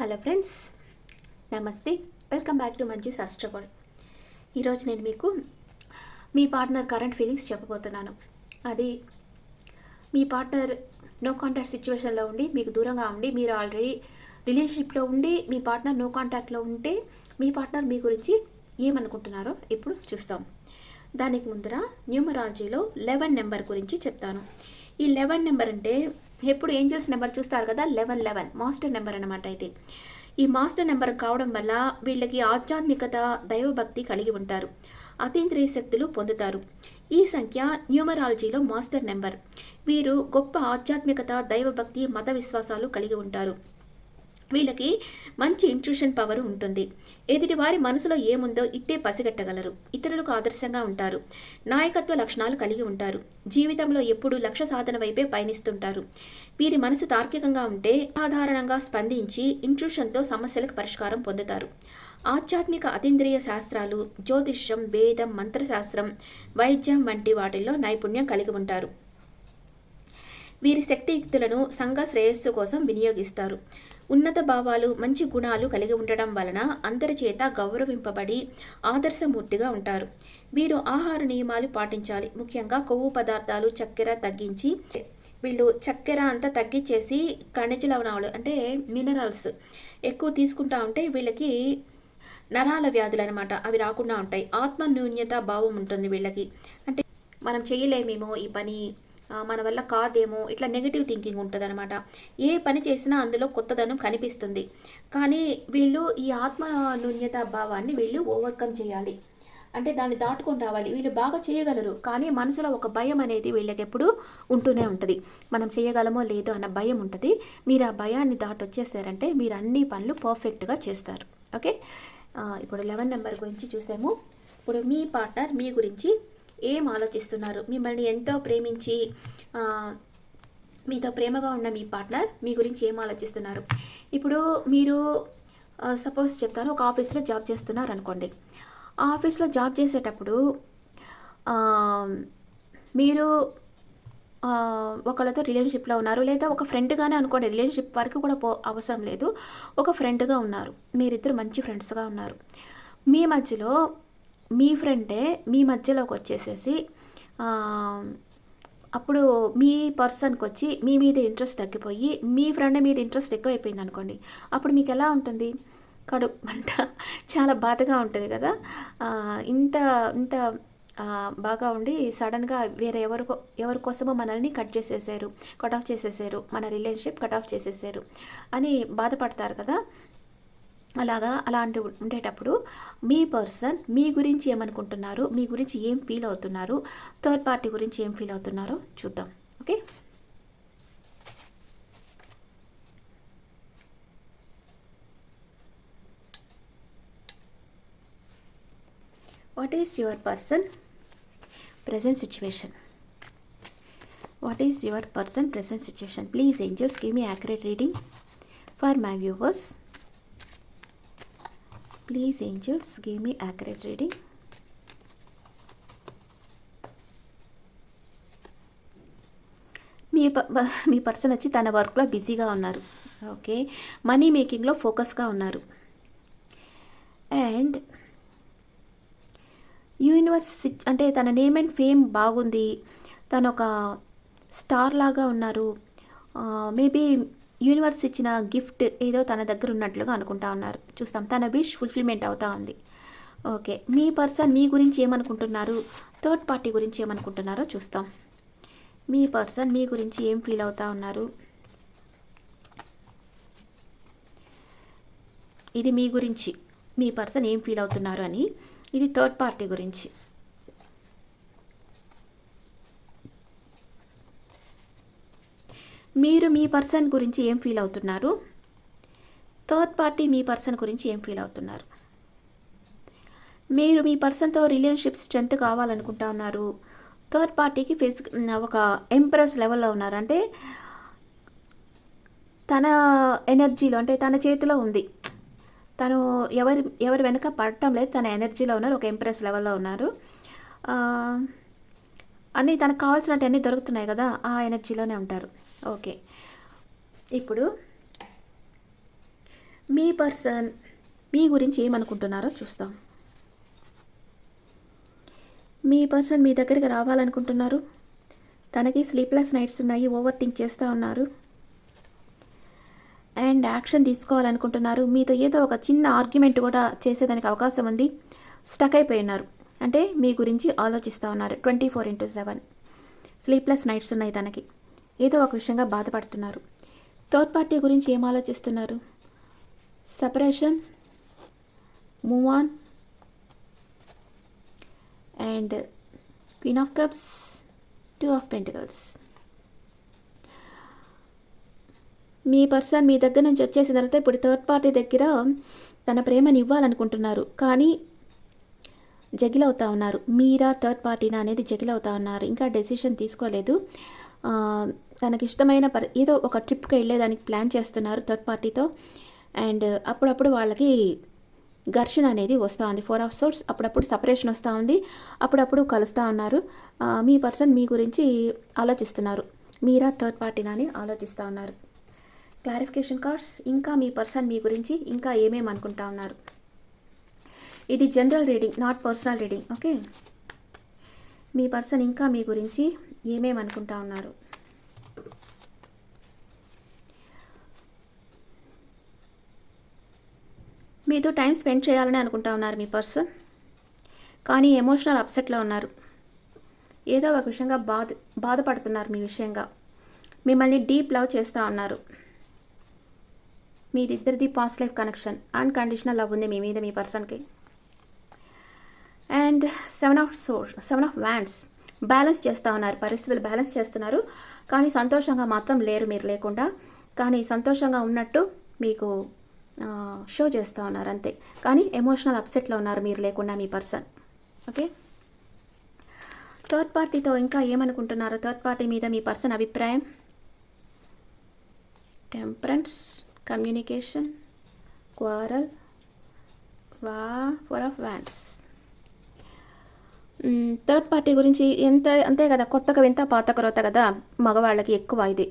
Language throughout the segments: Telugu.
హలో ఫ్రెండ్స్, నమస్తే. వెల్కమ్ బ్యాక్ టు మంచి శాస్త్రపాడ్. ఈరోజు నేను మీకు మీ పార్ట్నర్ కరెంట్ ఫీలింగ్స్ చెప్పబోతున్నాను. అది మీ పార్ట్నర్ నో కాంటాక్ట్ సిచ్యువేషన్లో ఉండి మీకు దూరంగా ఉండి మీరు ఆల్రెడీ రిలేషన్షిప్లో ఉండి మీ పార్ట్నర్ నో కాంటాక్ట్లో ఉంటే మీ పార్ట్నర్ మీ గురించి ఏమనుకుంటున్నారో ఇప్పుడు చూస్తాం. దానికి ముందర న్యూమరాలజీలో 11 నెంబర్ గురించి చెప్తాను. ఈ 11 నెంబర్ అంటే ఎప్పుడు ఏంజల్స్ నెంబర్ చూస్తారు కదా, 11 మాస్టర్ నెంబర్ అనమాట. అయితే ఈ మాస్టర్ నెంబర్ కావడం వల్ల వీళ్ళకి ఆధ్యాత్మికత, దైవభక్తి కలిగి ఉంటారు, అతీంద్రియ శక్తులు పొందుతారు. ఈ సంఖ్య న్యూమరాలజీలో మాస్టర్ నెంబర్. వీరు గొప్ప ఆధ్యాత్మికత, దైవభక్తి, మత విశ్వాసాలు కలిగి ఉంటారు. వీళ్ళకి మంచి ఇంట్యూషన్ పవర్ ఉంటుంది. ఎదుటివారి మనసులో ఏముందో ఇట్టే పసిగట్టగలరు. ఇతరులకు ఆదర్శంగా ఉంటారు. నాయకత్వ లక్షణాలు కలిగి ఉంటారు. జీవితంలో ఎప్పుడూ లక్ష్య సాధన వైపే పయనిస్తుంటారు. వీరి మనసు తార్కికంగా ఉంటే సాధారణంగా స్పందించి ఇంట్యూషన్తో సమస్యలకు పరిష్కారం పొందుతారు. ఆధ్యాత్మిక అతీంద్రియ శాస్త్రాలు, జ్యోతిష్యం, వేదం, మంత్రశాస్త్రం, వైద్యం వంటి వాటిల్లో నైపుణ్యం కలిగి ఉంటారు. వీరి శక్తియుక్తులను సంఘ శ్రేయస్సు కోసం వినియోగిస్తారు. ఉన్నత భావాలు, మంచి గుణాలు కలిగి ఉండడం వలన అందరి చేత గౌరవింపబడి ఆదర్శమూర్తిగా ఉంటారు. వీరు ఆహార నియమాలు పాటించాలి. ముఖ్యంగా కొవ్వు పదార్థాలు, చక్కెర తగ్గించి వీళ్ళు చక్కెర అంతా తగ్గించేసి ఖనిజ లవణాలు అంటే మినరల్స్ ఎక్కువ తీసుకుంటా ఉంటే వీళ్ళకి నరాల వ్యాధులు అనమాట అవి రాకుండా ఉంటాయి. ఆత్మ న్యూన్యత భావం ఉంటుంది వీళ్ళకి. అంటే మనం చేయలేమేమో ఈ పని, మన వల్ల కాదేమో, ఇట్లా నెగిటివ్ థింకింగ్ ఉంటుంది అనమాట. ఏ పని చేసినా అందులో కొత్తదనం కనిపిస్తుంది. కానీ వీళ్ళు ఈ ఆత్మ న్యూన్యత భావాన్ని వీళ్ళు ఓవర్కమ్ చేయాలి. అంటే దాన్ని దాటుకొని రావాలి. వీళ్ళు బాగా చేయగలరు, కానీ మనసులో ఒక భయం అనేది వీళ్ళకి ఎప్పుడు ఉంటూనే ఉంటుంది. మనం చేయగలమో లేదో అన్న భయం ఉంటుంది. మీరు ఆ భయాన్ని దాటొచ్చేసారంటే మీరు అన్ని పనులు పర్ఫెక్ట్గా చేస్తారు. ఓకే, ఇప్పుడు 11 నెంబర్ గురించి చూసాము. ఇప్పుడు మీ పార్ట్నర్ మీ గురించి ఏం ఆలోచిస్తున్నారు? మిమ్మల్ని ఎంతో ప్రేమించి మీతో ప్రేమగా ఉన్న మీ పార్ట్నర్ మీ గురించి ఏం ఆలోచిస్తున్నారు? ఇప్పుడు మీరు సపోజ్ చెప్తాను, ఒక ఆఫీస్లో జాబ్ చేస్తున్నారు అనుకోండి. ఆ ఆఫీస్లో జాబ్ చేసేటప్పుడు మీరు ఒకళ్ళతో రిలేషన్షిప్లో ఉన్నారు, లేదా ఒక ఫ్రెండ్గానే అనుకోండి. రిలేషన్షిప్ వరకు కూడా అవసరం లేదు. ఒక ఫ్రెండ్గా ఉన్నారు, మీరిద్దరు మంచి ఫ్రెండ్స్గా ఉన్నారు. మీ మధ్యలో మీ ఫ్రెండే మీ మధ్యలోకి వచ్చేసేసి అప్పుడు మీ పర్సన్కి వచ్చి మీ మీద ఇంట్రెస్ట్ తగ్గిపోయి మీ ఫ్రెండ్ మీద ఇంట్రెస్ట్ ఎక్కువైపోయింది అనుకోండి. అప్పుడు మీకు ఎలా ఉంటుంది? కడుపు చాలా బాధగా ఉంటుంది కదా. ఇంత ఇంత బాగా ఉండి సడన్గా వేరే ఎవరి కోసమో మనల్ని కట్ ఆఫ్ చేసేసారు, మన రిలేషన్షిప్ కట్ ఆఫ్ చేసేసారు అని బాధపడతారు కదా. అలాంటి ఉండేటప్పుడు మీ పర్సన్ మీ గురించి ఏమనుకుంటున్నారు, మీ గురించి ఏం ఫీల్ అవుతున్నారు, థర్డ్ పార్టీ గురించి ఏం ఫీల్ అవుతున్నారో చూద్దాం. Okay, what is your person present situation? What is your person present situation? Please angels, give me accurate reading for my viewers. Please angels, give me accurate reading. Me person వచ్చి తన వర్క్లో బిజీగా ఉన్నారు. ఓకే, మనీ మేకింగ్లో ఫోకస్గా ఉన్నారు. అండ్ యూనివర్స్ అంటే తన నేమ్ అండ్ ఫేమ్ బాగుంది, తను ఒక స్టార్ లాగా ఉన్నారు. మేబీ యూనివర్స్ ఇచ్చిన గిఫ్ట్ ఏదో తన దగ్గర ఉన్నట్లుగా అనుకుంటా ఉన్నారు. చూస్తాం, తన విష్ ఫుల్ఫిల్మెంట్ అవుతా ఉంది. ఓకే, మీ పర్సన్ మీ గురించి ఏమనుకుంటున్నారు, థర్డ్ పార్టీ గురించి ఏమనుకుంటున్నారో చూస్తాం. మీ పర్సన్ మీ గురించి ఏం ఫీల్ అవుతా ఉన్నారు? ఇది మీ గురించి, మీ పర్సన్ ఏం ఫీల్ అవుతున్నారు అని. ఇది థర్డ్ పార్టీ గురించి. మీరు మీ పర్సన్ గురించి ఏం ఫీల్ అవుతున్నారు? థర్డ్ పార్టీ మీ పర్సన్ గురించి ఏం ఫీల్ అవుతున్నారు? మీరు మీ పర్సన్తో రిలేషన్షిప్ స్ట్రెంత్ కావాలనుకుంటా ఉన్నారు. థర్డ్ పార్టీకి ఒక ఎంప్రెస్ లెవెల్లో ఉన్నారు. అంటే తన ఎనర్జీలో, అంటే తన చేతిలో ఉంది. తను ఎవరి వెనక పడటం లేదు, తన ఎనర్జీలో ఉన్నారు, ఒక ఎంప్రెస్ లెవెల్లో ఉన్నారు. అన్నీ తనకు కావాల్సినట్టు అన్నీ దొరుకుతున్నాయి కదా, ఆ ఎనర్జీలోనే ఉంటారు. ఓకే, ఇప్పుడు మీ పర్సన్ మీ గురించి ఏమనుకుంటున్నారో చూస్తాం. మీ పర్సన్ మీ దగ్గరికి రావాలనుకుంటున్నారు. తనకి స్లీప్లెస్ నైట్స్ ఉన్నాయి, ఓవర్ థింక్ చేస్తూ ఉన్నారు అండ్ యాక్షన్ తీసుకోవాలనుకుంటున్నారు. మీతో ఏదో ఒక చిన్న ఆర్గ్యుమెంట్ కూడా చేసేదానికి అవకాశం ఉంది. స్టక్ అయిపోయి ఉన్నారు, అంటే మీ గురించి ఆలోచిస్తూ ఉన్నారు. 24/7 స్లీప్లెస్ నైట్స్ ఉన్నాయి తనకి. ఏదో ఒక విషయంగా బాధపడుతున్నారు. థర్డ్ పార్టీ గురించి ఏం ఆలోచిస్తున్నారు? Separation, move on and queen of cups, 2 of pentacles. మీ పర్సన్ మీ దగ్గర నుంచి వచ్చేసిన తర్వాత ఇప్పుడు థర్డ్ పార్టీ దగ్గర తన ప్రేమని ఇవ్వాలనుకుంటున్నారు, కానీ జగిల్ అవుతా ఉన్నారు. మీరా థర్డ్ పార్టీనా అనేది జగిల్ అవుతా ఉన్నారు. ఇంకా డెసిషన్ తీసుకోలేదు. తనకిష్టమైన ఏదో ఒక ట్రిప్కి వెళ్ళేదానికి ప్లాన్ చేస్తున్నారు థర్డ్ పార్టీతో. అండ్ అప్పుడప్పుడు వాళ్ళకి ఘర్షణ అనేది వస్తూ ఉంది. 4 ఆఫ్ సోర్స్. అప్పుడప్పుడు సపరేషన్ వస్తూ ఉంది, అప్పుడప్పుడు కలుస్తూ ఉన్నారు. మీ పర్సన్ మీ గురించి ఆలోచిస్తున్నారు. మీరా థర్డ్ పార్టీనా అని ఆలోచిస్తూ ఉన్నారు. Clarification cards. ఇంకా మీ పర్సన్ మీ గురించి ఇంకా ఏమేమి అనుకుంటా ఉన్నారు? ఇది general reading, not personal reading. Okay, మీ పర్సన్ ఇంకా మీ గురించి ఏమేమి అనుకుంటా ఉన్నారు? మీతో టైం స్పెండ్ చేయాలని అనుకుంటా ఉన్నారు మీ పర్సన్, కానీ ఎమోషనల్ అప్సెట్లో ఉన్నారు. ఏదో ఒక విషయంగా బాధపడుతున్నారు మీ విషయంగా. మిమ్మల్ని డీప్ లవ్ చేస్తూ ఉన్నారు. మీదిద్దరిది past life connection, unconditional love ఉంది మీ మీద మీ పర్సన్కి. And 7 of wands. బ్యాలెన్స్ చేస్తూ ఉన్నారు, పరిస్థితులు బ్యాలెన్స్ చేస్తున్నారు, కానీ సంతోషంగా మాత్రం లేరు మీరు లేకుండా. కానీ సంతోషంగా ఉన్నట్టు మీకు షో చేస్తూ ఉన్నారు అంతే, కానీ ఎమోషనల్ అప్సెట్లో ఉన్నారు మీరు లేకుండా మీ పర్సన్. ఓకే, థర్డ్ పార్టీతో ఇంకా ఏమనుకుంటున్నారో, థర్డ్ పార్టీ మీద మీ పర్సన్ అభిప్రాయం. Temperance, communication, quarrel, 4 of wands. Third party గురించి అంతే కదా, కొత్తగా వింత పాతక రోత కదా మగవాళ్ళకి ఎక్కువ ఇది.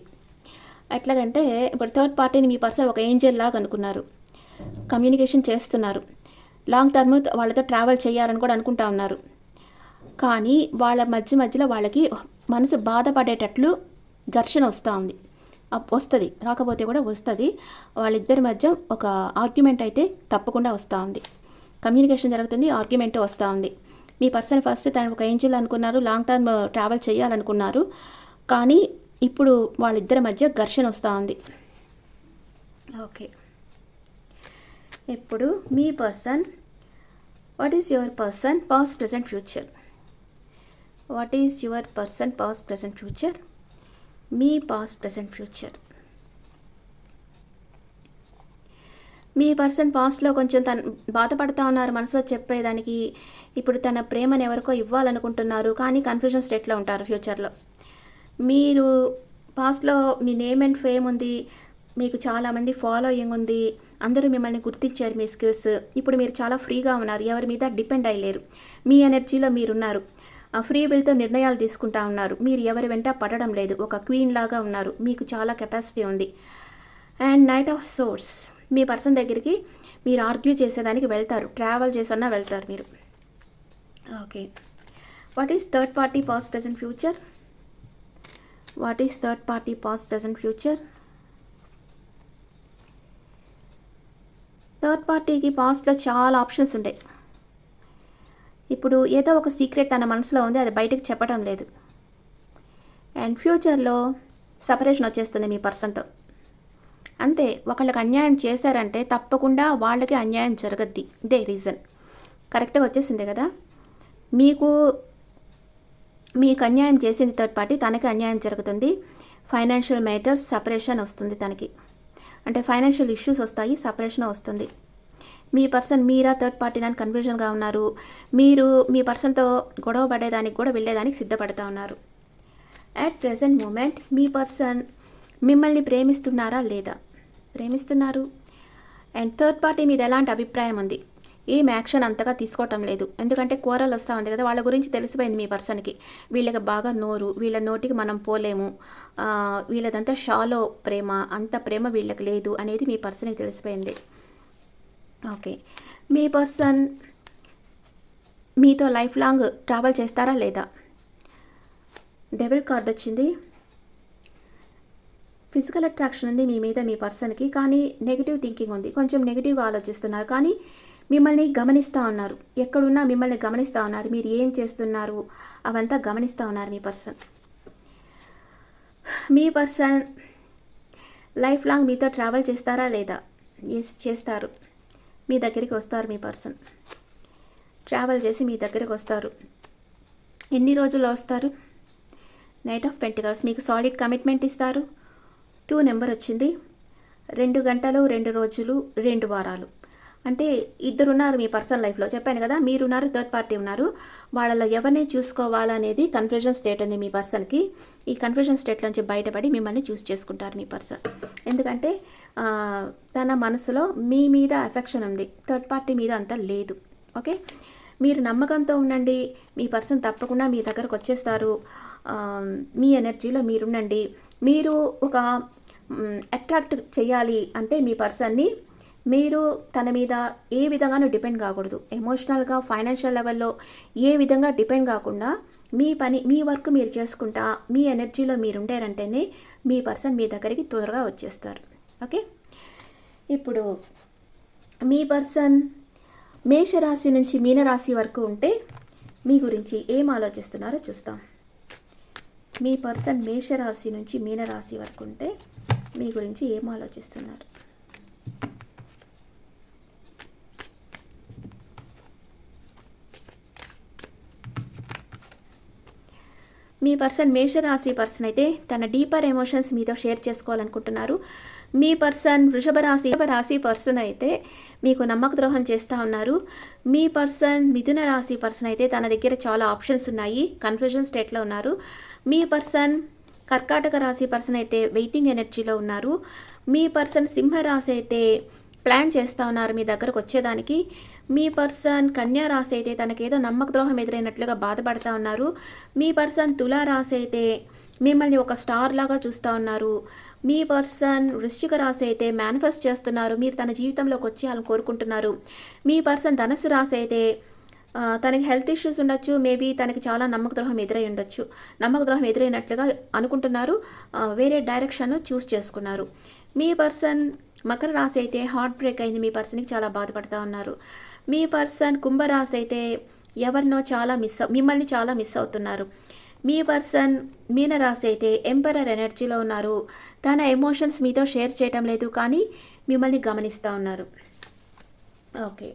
ఎట్లాగంటే ఇప్పుడు థర్డ్ పార్టీని మీ పర్సన్ ఒక ఏంజల్ లాగా అనుకున్నారు. కమ్యూనికేషన్ చేస్తున్నారు, లాంగ్ టర్మ్ వాళ్ళతో ట్రావెల్ చేయాలని కూడా అనుకుంటా ఉన్నారు. కానీ వాళ్ళ మధ్యలో వాళ్ళకి మనసు బాధపడేటట్లు ఘర్షణ వస్తుంది, రాకపోతే కూడా వస్తుంది. వాళ్ళిద్దరి మధ్య ఒక ఆర్గ్యుమెంట్ అయితే తప్పకుండా వస్తూ ఉంది. కమ్యూనికేషన్ జరుగుతుంది, ఆర్గ్యుమెంట్ వస్తూ ఉంది. మీ పర్సన్ ఫస్ట్ తను ఒక ఏంజల్ అనుకున్నారు, లాంగ్ టర్మ్ ట్రావెల్ చేయాలనుకున్నారు, కానీ ఇప్పుడు వాళ్ళిద్దరి మధ్య ఘర్షణ వస్తూ ఉంది. ఓకే, ఇప్పుడు మీ person, what is your person past present future? What is your person past present future? మీ పాస్ట్ ప్రెజెంట్ ఫ్యూచర్. మీ పర్సన్ పాస్ట్లో కొంచెం బాధపడుతూ ఉన్నారు మనసులో చెప్పేదానికి. ఇప్పుడు తన ప్రేమను ఎవరికో ఇవ్వాలనుకుంటున్నారు, కానీ కన్ఫ్యూజన్ స్టేట్లో ఉంటారు ఫ్యూచర్లో. మీరు పాస్ట్లో మీ నేమ్ అండ్ ఫేమ్ ఉంది, మీకు చాలామంది ఫాలోయింగ్ ఉంది, అందరూ మిమ్మల్ని గుర్తించారు మీ స్కిల్స్. ఇప్పుడు మీరు చాలా ఫ్రీగా ఉన్నారు, ఎవరి మీద డిపెండ్ అయ్యలేరు, మీ ఎనర్జీలో మీరున్నారు. ఫ్రీ విల్తో నిర్ణయాలు తీసుకుంటా ఉన్నారు, మీరు ఎవరి వెంట పడడం లేదు, ఒక క్వీన్ లాగా ఉన్నారు, మీకు చాలా కెపాసిటీ ఉంది. And knight of swords. Me person దగ్గరికి మీరు ఆర్గ్యూ చేసేదానికి వెళ్తారు, ట్రావెల్ చేసన్నా వెళ్తారు మీరు. Okay, what is third party past present future? What is third party past present future? Third పార్టీకి పాస్ట్లో చాలా ఆప్షన్స్ ఉంటాయి. ఇప్పుడు ఏదో ఒక సీక్రెట్ తన మనసులో ఉంది, అది బయటకు చెప్పడం లేదు. అండ్ ఫ్యూచర్లో సపరేషన్ వచ్చేస్తుంది మీ పర్సన్తో. అంతే, ఒకళ్ళకి అన్యాయం చేశారంటే తప్పకుండా వాళ్ళకి అన్యాయం జరగద్ది, ఇదే రీజన్. కరెక్ట్గా వచ్చేసింది కదా. మీకు అన్యాయం చేసింది థర్డ్ పార్టీ, తనకి అన్యాయం జరుగుతుంది. ఫైనాన్షియల్ మ్యాటర్స్, సపరేషన్ వస్తుంది తనకి, అంటే ఫైనాన్షియల్ ఇష్యూస్ వస్తాయి, సపరేషన్ వస్తుంది. మీ పర్సన్ మీరా థర్డ్ పార్టీ అని కన్ఫ్యూజన్గా ఉన్నారు. మీరు మీ పర్సన్తో గొడవ పడేదానికి కూడా వెళ్ళేదానికి సిద్ధపడుతూ ఉన్నారు. అట్ ప్రెజెంట్ మూమెంట్ మీ పర్సన్ మిమ్మల్ని ప్రేమిస్తున్నారా లేదా? ప్రేమిస్తున్నారు. అండ్ థర్డ్ పార్టీ మీద ఎలాంటి అభిప్రాయం ఉంది? ఏం యాక్షన్ అంతగా తీసుకోవటం లేదు, ఎందుకంటే కూరలు వస్తూ ఉంది కదా, వాళ్ళ గురించి తెలిసిపోయింది మీ పర్సన్కి. వీళ్ళకి బాగా నోరు, వీళ్ళ నోటికి మనం పోలేము, వీళ్ళదంతా షాలో ప్రేమ, అంత ప్రేమ వీళ్ళకి లేదు అనేది మీ పర్సన్కి తెలిసిపోయింది. ఓకే. మీ పర్సన్ మీతో లైఫ్ లాంగ్ ట్రావెల్ చేస్తారా లేదా? డెవిల్ కార్డ్ వచ్చింది. ఫిజికల్ అట్రాక్షన్ ఉంది మీ మీద మీ పర్సన్కి, కానీ నెగిటివ్ థింకింగ్ ఉంది. కొంచెం నెగిటివ్గా ఆలోచిస్తున్నారు, కానీ మిమ్మల్ని గమనిస్తూ ఉన్నారు. ఎక్కడున్నా మిమ్మల్ని గమనిస్తూ ఉన్నారు. మీరు ఏం చేస్తున్నారు అవంతా గమనిస్తూ ఉన్నారు మీ పర్సన్. మీ పర్సన్ లైఫ్ లాంగ్ మీతో ట్రావెల్ చేస్తారా లేదా? ఎస్, చేస్తారు. మీ దగ్గరికి వస్తారు. మీ పర్సన్ ట్రావెల్ చేసి మీ దగ్గరికి వస్తారు. ఎన్ని రోజుల్లో వస్తారు? Knight of pentacles. మీకు సాలిడ్ కమిట్మెంట్ ఇస్తారు. 2 నెంబర్ వచ్చింది. 2 గంటలు, 2 రోజులు, 2 వారాలు. అంటే ఇద్దరు ఉన్నారు మీ పర్సనల్ లైఫ్లో. చెప్పాను కదా, మీరున్నారు, థర్డ్ పార్టీ ఉన్నారు. వాళ్ళలో ఎవరిని చూసుకోవాలనేది కన్ఫ్యూజన్ స్టేట్ ఉంది మీ పర్సన్కి. ఈ కన్ఫ్యూజన్ స్టేట్ నుంచి బయటపడి మిమ్మల్ని చూస్ చేసుకుంటారు మీ పర్సన్. ఎందుకంటే తన మనసులో మీ మీద అఫెక్షన్ ఉంది, థర్డ్ పార్టీ మీద అంత లేదు. ఓకే, మీరు నమ్మకంతో ఉండండి. మీ పర్సన్ తప్పకుండా మీ దగ్గరకు వచ్చేస్తారు. మీ ఎనర్జీలో మీరుండండి. మీరు ఒక అట్రాక్ట్ చేయాలి అంటే మీ పర్సన్ని, మీరు తన మీద ఏ విధంగానూ డిపెండ్ కాకూడదు. ఎమోషనల్గా, ఫైనాన్షియల్ లెవెల్లో ఏ విధంగా డిపెండ్ కాకుండా మీ పని, మీ వర్క్ మీరు చేసుకుంటా మీ ఎనర్జీలో మీరు ఉండారంటేనే మీ పర్సన్ మీ దగ్గరికి త్వరగా వచ్చేస్తారు. ఓకే, ఇప్పుడు మీ పర్సన్ మేషరాశి నుంచి మీనరాశి వరకు ఉంటే మీ గురించి ఏం ఆలోచిస్తున్నారో చూస్తాం. మీ పర్సన్ మేషరాశి నుంచి మీనరాశి వరకు ఉంటే మీ గురించి ఏం ఆలోచిస్తున్నారు? మీ పర్సన్ మేషరాశి పర్సన్ అయితే తన డీపర్ ఎమోషన్స్ మీతో షేర్ చేసుకోవాలనుకుంటున్నారు. మీ పర్సన్ వృషభ రాశి పర్సన్ అయితే మీకు నమ్మక ద్రోహం చేస్తూ ఉన్నారు. మీ పర్సన్ మిథున రాశి పర్సన్ అయితే తన దగ్గర చాలా ఆప్షన్స్ ఉన్నాయి, కన్ఫ్యూజన్ స్టేట్లో ఉన్నారు. మీ పర్సన్ కర్కాటక రాశి పర్సన్ అయితే వెయిటింగ్ ఎనర్జీలో ఉన్నారు. మీ పర్సన్ సింహరాశి అయితే ప్లాన్ చేస్తూ ఉన్నారు మీ దగ్గరకు వచ్చేదానికి. మీ పర్సన్ కన్యా రాశి అయితే తనకేదో నమ్మక ద్రోహం ఎదురైనట్లుగా బాధపడుతూ ఉన్నారు. మీ పర్సన్ తులా రాశి అయితే మిమ్మల్ని ఒక స్టార్ లాగా చూస్తూ ఉన్నారు. మీ పర్సన్ వృశ్చిక రాశి అయితే మేనిఫెస్ట్ చేస్తున్నారు, మీరు తన జీవితంలోకి వచ్చేయాలని కోరుకుంటున్నారు. మీ పర్సన్ ధనుసు రాశి అయితే తనకి హెల్త్ ఇష్యూస్ ఉండొచ్చు, మేబీ తనకి చాలా నమ్మక ద్రోహం ఎదురై ఉండొచ్చు, నమ్మక ద్రోహం ఎదురైనట్లుగా అనుకుంటున్నారు, వేరే డైరెక్షన్ చూస్ చేసుకున్నారు. మీ పర్సన్ మకర రాశి అయితే హార్ట్ బ్రేక్ అయింది, మీ పర్సన్కి చాలా బాధపడుతూ ఉన్నారు. మీ పర్సన్ కుంభరాశి అయితే ఎవరినో మిమ్మల్ని చాలా మిస్ అవుతున్నారు. మీ పర్సన్ మీనరాశి అయితే ఎంపరర్ ఎనర్జీలో ఉన్నారు, తన ఎమోషన్స్ మీతో షేర్ చేయటం లేదు, కానీ మిమ్మల్ని గమనిస్తూ ఉన్నారు. ఓకే,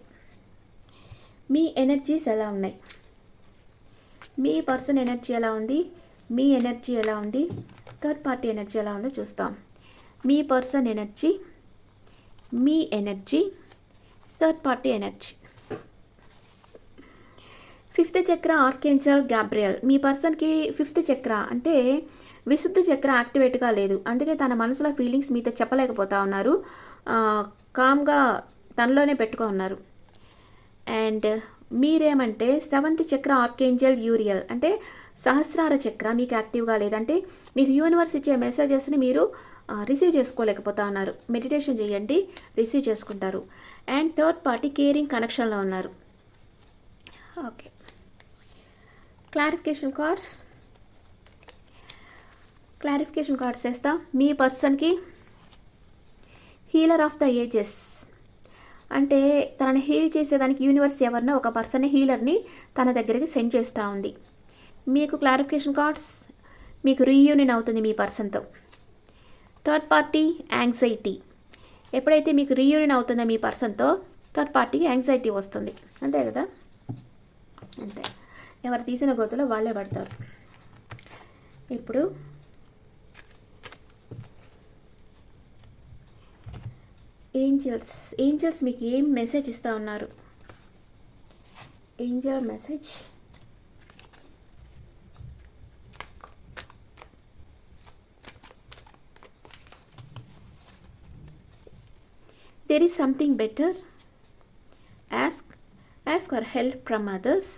మీ ఎనర్జీస్ ఎలా ఉన్నాయి? మీ పర్సన్ ఎనర్జీ ఎలా ఉంది? మీ ఎనర్జీ ఎలా ఉంది? థర్డ్ పార్టీ ఎనర్జీ ఎలా ఉందో చూస్తాం. మీ పర్సన్ ఎనర్జీ, మీ energy, third party energy. 5th chakra archangel Gabriel. మీ పర్సన్కి 5th చక్ర అంటే విశుద్ధ చక్ర యాక్టివేట్గా లేదు, అందుకే తన మనసులో ఫీలింగ్స్ మీతో చెప్పలేకపోతా ఉన్నారు, కామ్గా తనలోనే పెట్టుకో ఉన్నారు. అండ్ మీరేమంటే 7th చక్ర ఆర్కేంజల్ యూరియల్ అంటే సహస్రార చక్ర మీకు యాక్టివ్గా లేదంటే మీకు యూనివర్స్ ఇచ్చే మెసేజెస్ని మీరు రిసీవ్ చేసుకోలేకపోతా ఉన్నారు. మెడిటేషన్ చేయండి, రిసీవ్ చేసుకుంటారు. అండ్ థర్డ్ పార్టీ కేరింగ్ కనెక్షన్లో ఉన్నారు. ఓకే, క్లారిఫికేషన్ కార్డ్స్ వేస్తా. మీ పర్సన్కి హీలర్ ఆఫ్ ద ఏజెస్ అంటే తనని హీల్ చేసేదానికి యూనివర్స్ ఎవరినో ఒక పర్సన్ హీలర్ని తన దగ్గరికి సెండ్ చేస్తూ ఉంది. మీకు క్లారిఫికేషన్ కార్డ్స్, మీకు రీయూనియన్ అవుతుంది మీ పర్సన్తో. Third party anxiety. ఎప్పుడైతే మీకు రీయూనియన్ అవుతుందో మీ పర్సన్తో, థర్డ్ పార్టీకి యాంగ్జైటీ వస్తుంది, అంతే కదా? అంతే, ఎవరు తీసిన గోతులో వాళ్ళే పడతారు. ఇప్పుడు ఏంజల్స్ మీకు ఏం మెసేజ్ ఇస్తూ ఉన్నారు? Angel message. There is something better. Ask for help from others.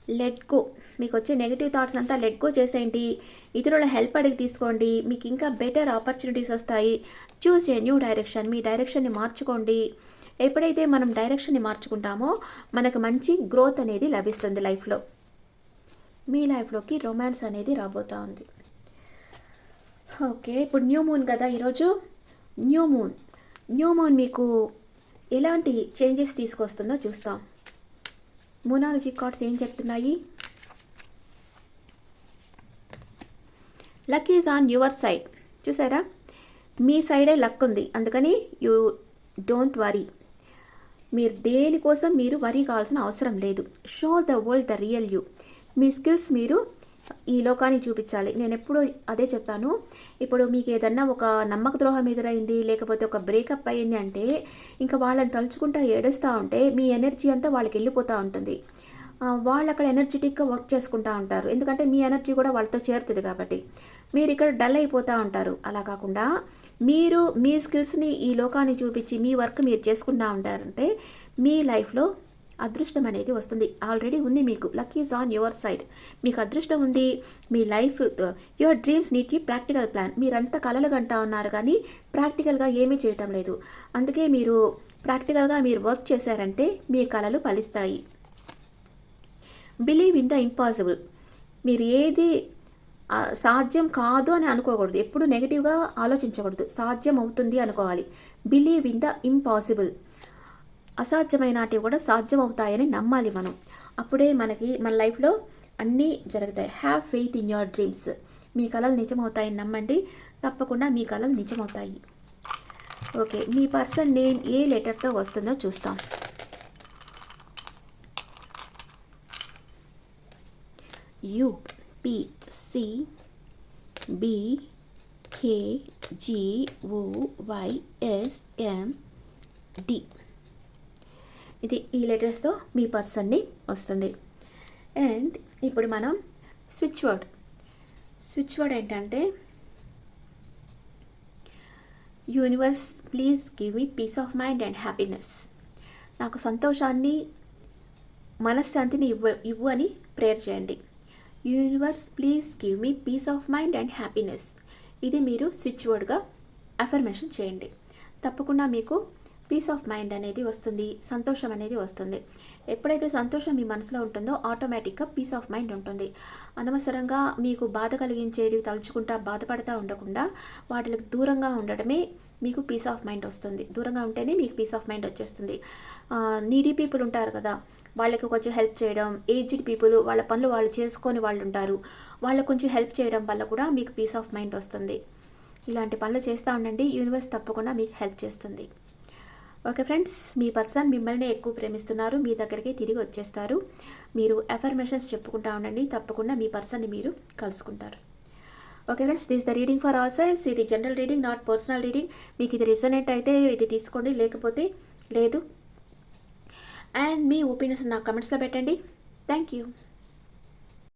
Let go. మీకు వచ్చే నెగిటివ్ థాట్స్ అంతా లెట్ గో చేసేయండి. ఇతరుల హెల్ప్ అడిగి తీసుకోండి. మీకు ఇంకా బెటర్ ఆపర్చునిటీస్ వస్తాయి. చూస్ ఏ న్యూ డైరెక్షన్. మీ డైరెక్షన్ని మార్చుకోండి. ఎప్పుడైతే మనం డైరెక్షన్ని మార్చుకుంటామో మనకు మంచి గ్రోత్ అనేది లభిస్తుంది లైఫ్లో. మీ లైఫ్లోకి రొమాన్స్ అనేది రాబోతూ ఉంది. ఓకే, ఇప్పుడు న్యూ మూన్ కదా ఈరోజు. న్యూ మూన్ మీకు ఎలాంటి చేంజెస్ తీసుకొస్తుందో చూస్తాం. మూనాలజీ కార్డ్స్ ఏం చెప్తున్నాయి? Luck is on your side. చూసారా, మీ సైడే లక్ ఉంది. అందుకని యూ డోంట్ వరీ. మీరు దేనికోసం మీరు వరీ కావాల్సిన అవసరం లేదు. Show the world the real you. Me skills మీరు ఈ లోకానికి చూపించాలి. నేను ఎప్పుడు అదే చెప్తాను. ఇప్పుడు మీకు ఏదన్నా ఒక నమ్మక ద్రోహం ఎదురైంది, లేకపోతే ఒక బ్రేకప్ అయింది అంటే ఇంకా వాళ్ళని తలుచుకుంటా ఏడుస్తూ ఉంటే మీ ఎనర్జీ అంతా వాళ్ళకి వెళ్ళిపోతూ ఉంటుంది. వాళ్ళు అక్కడ ఎనర్జెటిక్గా వర్క్ చేసుకుంటూ ఉంటారు. ఎందుకంటే మీ ఎనర్జీ కూడా వాళ్ళతో చేరుతుంది కాబట్టి. మీరు ఇక్కడ డల్ అయిపోతూ ఉంటారు. అలా కాకుండా మీరు మీ స్కిల్స్ని ఈ లోకాన్ని చూపించి మీ వర్క్ మీరు చేసుకుంటూ ఉంటారంటే మీ లైఫ్లో అదృష్టం అనేది వస్తుంది. ఆల్రెడీ ఉంది మీకు. Luck is on your side. మీకు అదృష్టం ఉంది. మీ life, your dreams need practical plan. మీరంతా కలలు గంటా ఉన్నారు కానీ ప్రాక్టికల్గా ఏమీ చేయటం లేదు. అందుకే మీరు ప్రాక్టికల్గా మీరు వర్క్ చేశారంటే మీ కలలు ఫలిస్తాయి. Believe in the impossible. మీరు ఏది సాధ్యం కాదు అని అనుకోకూడదు. ఎప్పుడు నెగిటివ్గా ఆలోచించకూడదు. సాధ్యం అవుతుంది అనుకోవాలి. Believe in the impossible. అసాధ్యమైనటివి కూడా సాధ్యం అవుతాయని నమ్మాలి మనం. అప్పుడే మనకి మన లైఫ్లో అన్నీ జరుగుతాయి. Have faith in your dreams. మీ కలలు నిజమవుతాయని నమ్మండి. తప్పకుండా మీ కలలు నిజమవుతాయి. ఓకే, మీ పర్సన్ నేమ్ ఏ లెటర్తో వస్తుందో చూస్తాం. U, P, C, B, K, G, O, Y, S, M, D. ఇది ఈ లెటర్స్తో మీ పర్సన్ని వస్తుంది. అండ్ ఇప్పుడు మనం స్విచ్ వర్డ్ ఏంటంటే universe please give me peace of mind and happiness. నాకు సంతోషాన్ని, మనశ్శాంతిని ఇవ్వు అని ప్రేయర్ చేయండి. Universe please give me peace of mind and happiness. ఇది మీరు స్విచ్ వర్డ్గా అఫర్మేషన్ చేయండి. తప్పకుండా మీకు పీస్ ఆఫ్ మైండ్ అనేది వస్తుంది. సంతోషం అనేది వస్తుంది. ఎప్పుడైతే సంతోషం మీ మనసులో ఉంటుందో ఆటోమేటిక్గా పీస్ ఆఫ్ మైండ్ ఉంటుంది. అనవసరంగా మీకు బాధ కలిగించేవి తలుచుకుంటా బాధపడతా ఉండకుండా వాటికి దూరంగా ఉండటమే మీకు పీస్ ఆఫ్ మైండ్ వస్తుంది. దూరంగా ఉంటేనే మీకు పీస్ ఆఫ్ మైండ్ వచ్చేస్తుంది. నీడీ పీపుల్ ఉంటారు కదా, వాళ్ళకి కొంచెం హెల్ప్ చేయడం. ఏజ్డ్ పీపుల్ వాళ్ళ పనులు వాళ్ళు చేసుకొని వాళ్ళు ఉంటారు. వాళ్ళకు కొంచెం హెల్ప్ చేయడం వల్ల కూడా మీకు పీస్ ఆఫ్ మైండ్ వస్తుంది. ఇలాంటి పనులు చేస్తూ ఉండండి. యూనివర్స్ తప్పకుండా మీకు హెల్ప్ చేస్తుంది. ఓకే ఫ్రెండ్స్, మీ పర్సన్ మిమ్మల్ని ఎక్కువ ప్రేమిస్తున్నారు. మీ దగ్గరికి తిరిగి వచ్చేస్తారు. మీరు అఫర్మేషన్స్ చెప్పుకుంటూ ఉండండి. తప్పకుండా మీ పర్సన్ని మీరు కలుసుకుంటారు. Okay friends, this the reading for all signs. ఇది general reading, not personal reading. మీకు ఇది రిజనేట్ అయితే ఇది తీసుకోండి, లేకపోతే లేదు. అండ్ మీ ఒపీనియన్స్ నాకు కమెంట్స్లో పెట్టండి. Thank you.